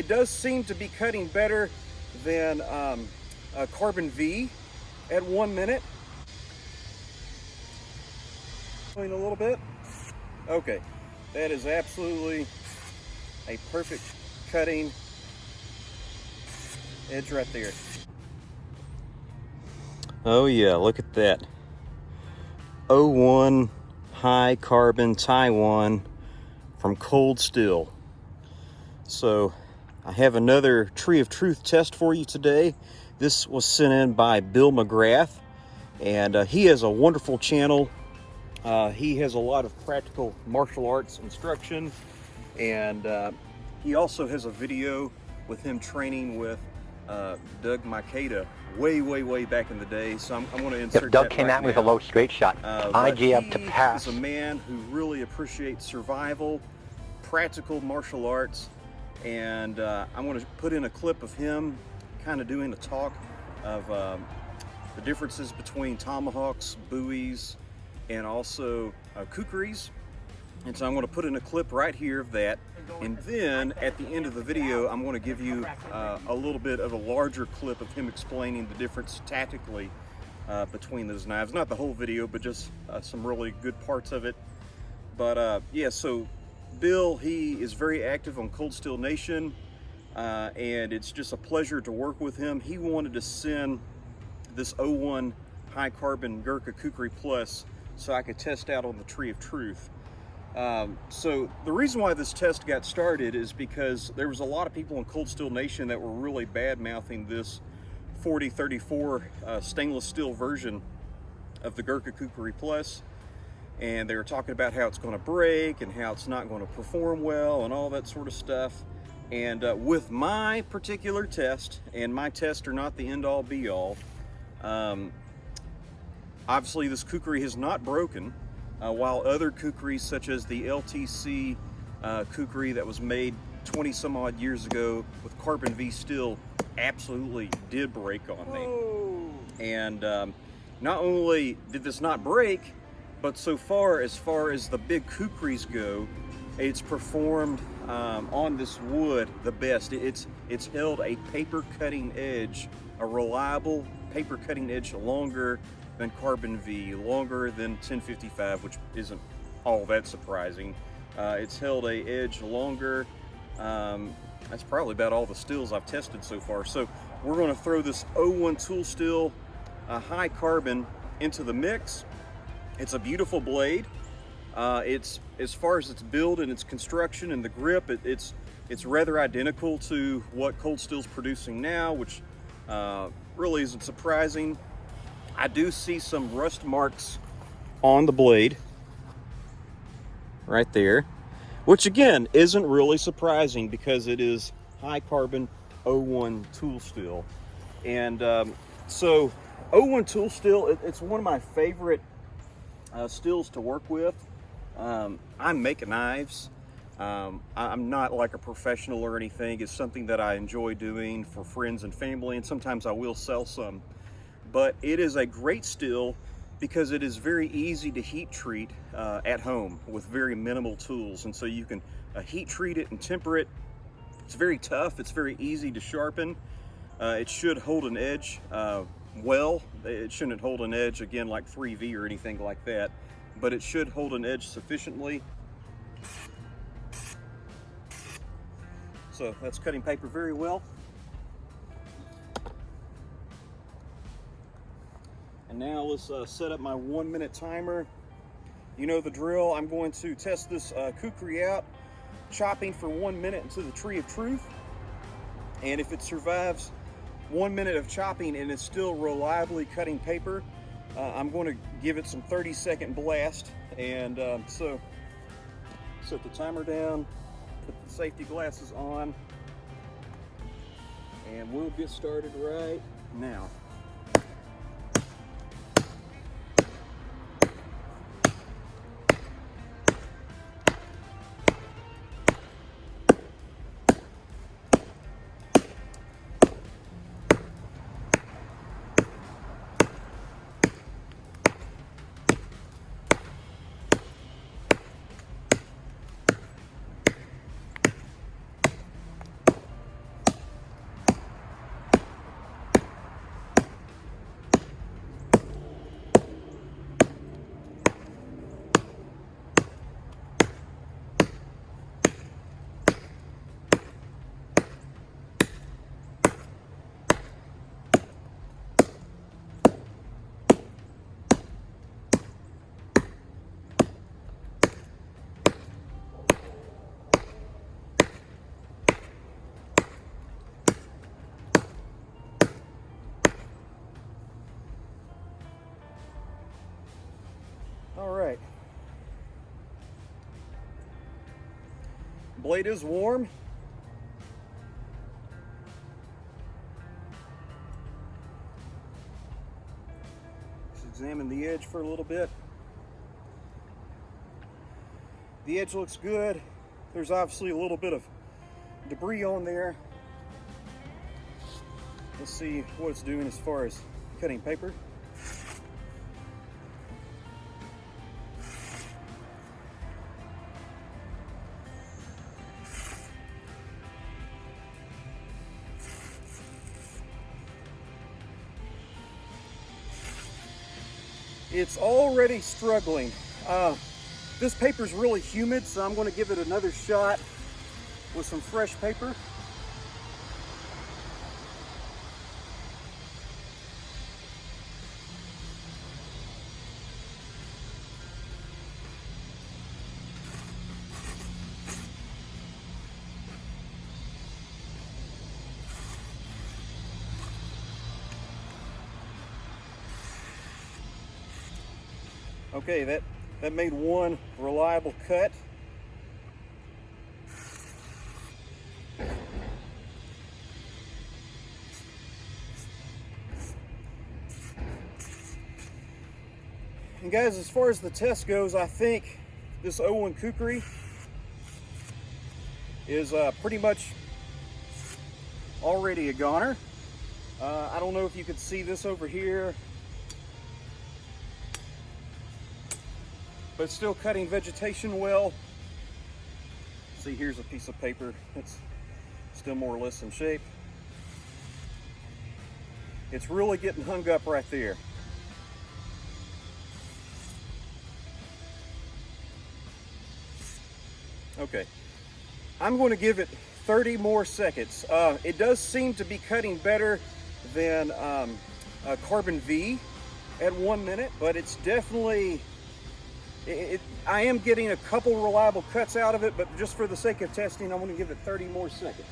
it does seem to be cutting better than Carbon V at 1 minute. A little bit. Okay, that is absolutely a perfect cutting edge right there. Oh yeah, look at that. O-1 high carbon Taiwan from Cold Steel. So I have another Tree of Truth test for you today. This was sent in by Bill McGrath, and he has a wonderful channel. He has a lot of practical martial arts instruction, and he also has a video with him training with Doug Maikata way back in the day. So I'm going to insert Doug that came right out with now. a low straight shot. IG up to pass. He's a man who really appreciates survival, practical martial arts, and I'm going to put in a clip of him kind of doing a talk of the differences between tomahawks, buoys, and also kukris. And so I'm going to put in a clip right here of that, and then at the end of the video I'm going to give you a little bit of a larger clip of him explaining the difference tactically between those knives. Not the whole video, but just some really good parts of it. But yeah, so Bill, he is very active on Cold Steel Nation, and it's just a pleasure to work with him. He wanted to send this O-1 high carbon Gurkha Kukri Plus so I could test out on the Tree of Truth. So the reason why this test got started is because there was a lot of people in Cold Steel Nation that were really bad-mouthing this 4034 stainless steel version of the Gurkha Kukri Plus, and they were talking about how it's going to break and how it's not going to perform well and all that sort of stuff. And with my particular test, and my tests are not the end-all be-all, obviously this kukri has not broken, while other kukris such as the LTC kukri that was made 20 some odd years ago with Carbon V steel absolutely did break on me. And not only did this not break, but so far as the big kukris go, it's performed on this wood the best. It's held a paper cutting edge, a reliable paper cutting edge, longer than Carbon V, longer than 1055, which isn't all that surprising. It's held a edge longer. That's probably about all the steels I've tested so far. So we're going to throw this O-1 tool steel high carbon into the mix. It's a beautiful blade. It's, as far as its build and its construction and the grip, it's rather identical to what Cold Steel's producing now, which really isn't surprising. I do see some rust marks on the blade right there, which again isn't really surprising because it is high carbon O-1 tool steel. And so O-1 tool steel, it's one of my favorite steels to work with. I make knives. I'm not like a professional or anything. It's something that I enjoy doing for friends and family, and sometimes I will sell some. But it is a great steel because it is very easy to heat treat at home with very minimal tools. And so you can heat treat it and temper it. It's very tough. It's very easy to sharpen. It should hold an edge well. It shouldn't hold an edge, again, like 3V or anything like that, but it should hold an edge sufficiently. So that's cutting paper very well. And now let's set up my 1 minute timer. You know the drill. I'm going to test this kukri out, chopping for 1 minute into the Tree of Truth. And if it survives 1 minute of chopping and it's still reliably cutting paper, I'm going to give it some 30-second blast. And so set the timer down, put the safety glasses on, and we'll get started right now. blade is warm. Let's examine the edge for a little bit. The edge looks good. There's obviously a little bit of debris on there. Let's see what it's doing as far as cutting paper. It's already struggling. This paper is really humid, so I'm going to give it another shot with some fresh paper. Okay, that made one reliable cut. And guys, as far as the test goes, I think this O-1 Kukri is pretty much already a goner. I don't know if you could see this over here, but it's still cutting vegetation well. See, here's a piece of paper that's still more or less in shape. It's really getting hung up right there. Okay, I'm going to give it 30 more seconds. It does seem to be cutting better than Carbon V at 1 minute, but it's definitely, I am getting a couple reliable cuts out of it, but just for the sake of testing, I'm going to give it 30 more seconds.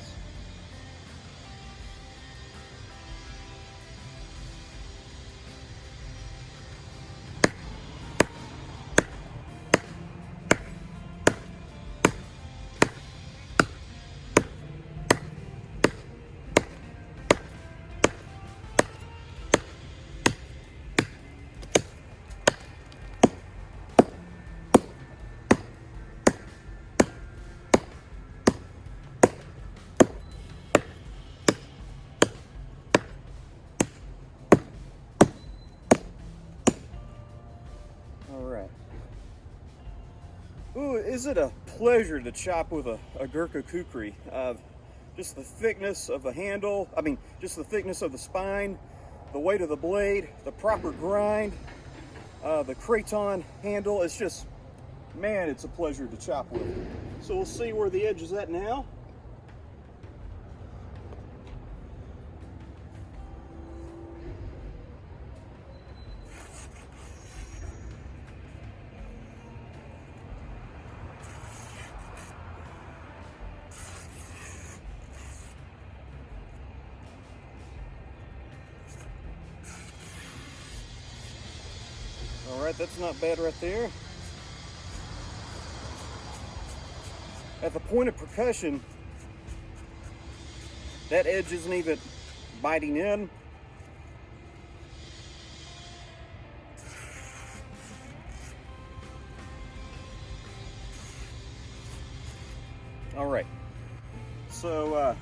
Ooh, is it a pleasure to chop with a Gurkha Kukri. Just the thickness of the handle, just the thickness of the spine, the weight of the blade, the proper grind, the craton handle. It's just, man, it's a pleasure to chop with. So we'll see where the edge is at now. All right, that's not bad right there. At the point of percussion, that edge isn't even biting in. All right, so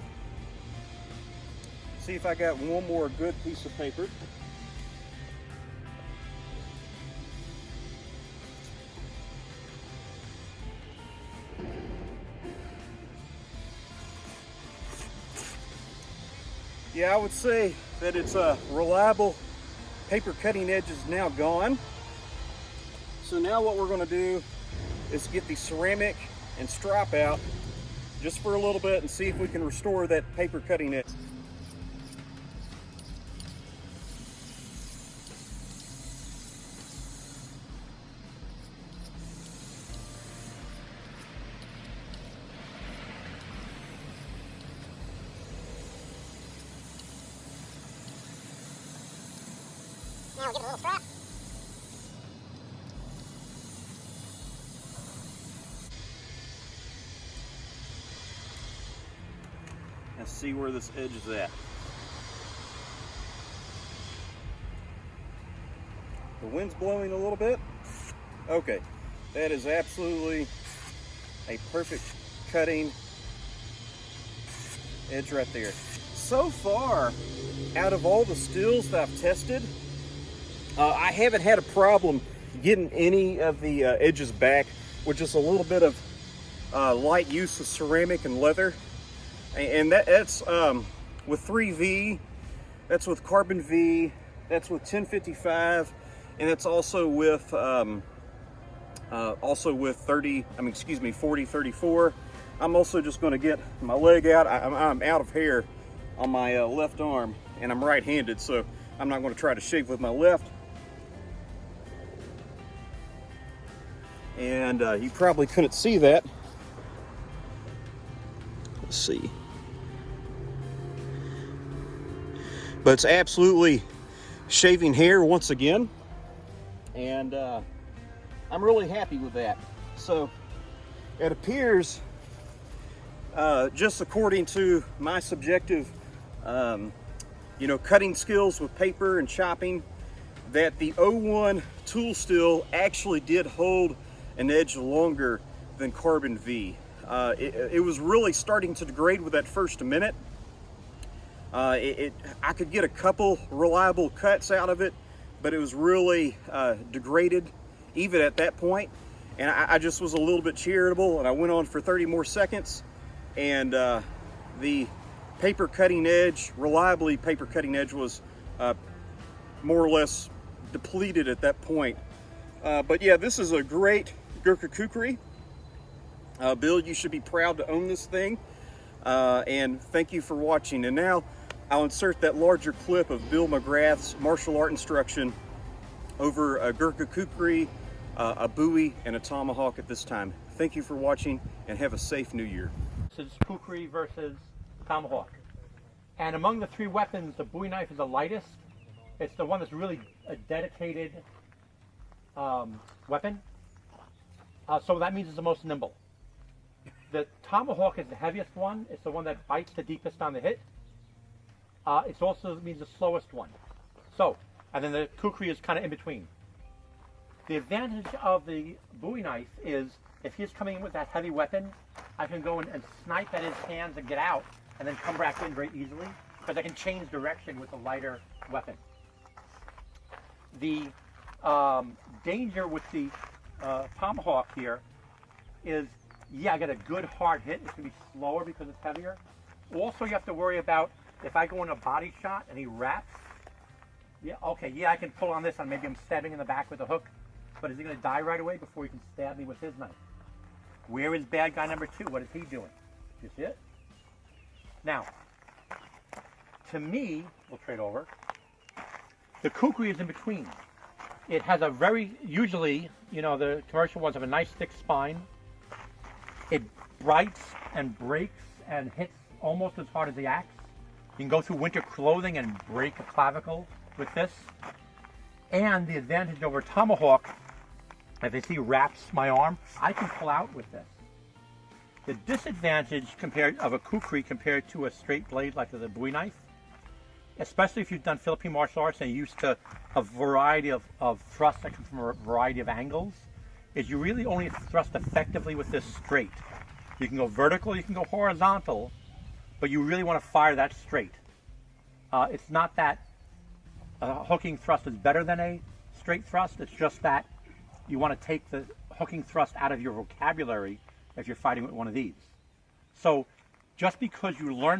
see if I got one more good piece of paper. Yeah, I would say that it's a reliable paper cutting edge is now gone. So now what we're going to do is get the ceramic and strop out just for a little bit and see if we can restore that paper cutting edge. Now we'll give it a little strap. see where this edge is at. The wind's blowing a little bit. Okay, that is absolutely a perfect cutting edge right there. So far, out of all the steels that I've tested, I haven't had a problem getting any of the edges back with just a little bit of light use of ceramic and leather. And that's with 3V, that's with carbon V, that's with 1055, and that's also with 4034. I'm also just going to get my leg out. I'm out of hair on my left arm, and I'm right-handed, so I'm not going to try to shave with my left. And you probably couldn't see that. Let's see. But it's absolutely shaving hair once again, and I'm really happy with that. So it appears, just according to my subjective cutting skills with paper and chopping, that the O-1 tool steel actually did hold an edge longer than carbon V. It was really starting to degrade with that first minute. I could get a couple reliable cuts out of it, but it was really degraded even at that point. And I just was a little bit charitable, and I went on for 30 more seconds, and the paper cutting edge, reliably paper cutting edge, was more or less depleted at that point. But yeah, this is a great Gurkha Kukri. Bill, you should be proud to own this thing. And thank you for watching. And now I'll insert that larger clip of Bill McGrath's martial art instruction over a Gurkha Kukri, a bowie, and a tomahawk at this time. Thank you for watching, and have a safe new year. This is Kukri versus tomahawk. And among the three weapons, the bowie knife is the lightest. It's the one that's really a dedicated weapon. So that means it's the most nimble. The tomahawk is the heaviest one. It's the one that bites the deepest on the hit. It also means the slowest one. So, and then the Kukri is kind of in between. The advantage of the bowie knife is if he's coming in with that heavy weapon, I can go in and snipe at his hands and get out, and then come back in very easily, because I can change direction with a lighter weapon. The danger with the tomahawk here is, yeah, I get a good hard hit. It's going to be slower because it's heavier. Also, you have to worry about if I go in a body shot and he wraps. Yeah, okay, yeah, I can pull on this, and maybe I'm stabbing in the back with a hook, but is he going to die right away before he can stab me with his knife? Where is bad guy number 2? What is he doing? You see it? Now, to me, we'll trade over. The Kukri is in between. It has a very, usually, the commercial ones have a nice thick spine. It bites and breaks and hits almost as hard as the axe. You can go through winter clothing and break a clavicle with this. And the advantage over tomahawk, if you see wraps my arm, I can pull out with this. The disadvantage of a Kukri compared to a straight blade like the bowie knife, especially if you've done Philippine martial arts and you're used to a variety of thrusts that come from a variety of angles, is you really only thrust effectively with this straight. You can go vertical, you can go horizontal, but you really want to fire that straight. It's not that hooking thrust is better than a straight thrust, it's just that you want to take the hooking thrust out of your vocabulary if you're fighting with one of these. So just because you learned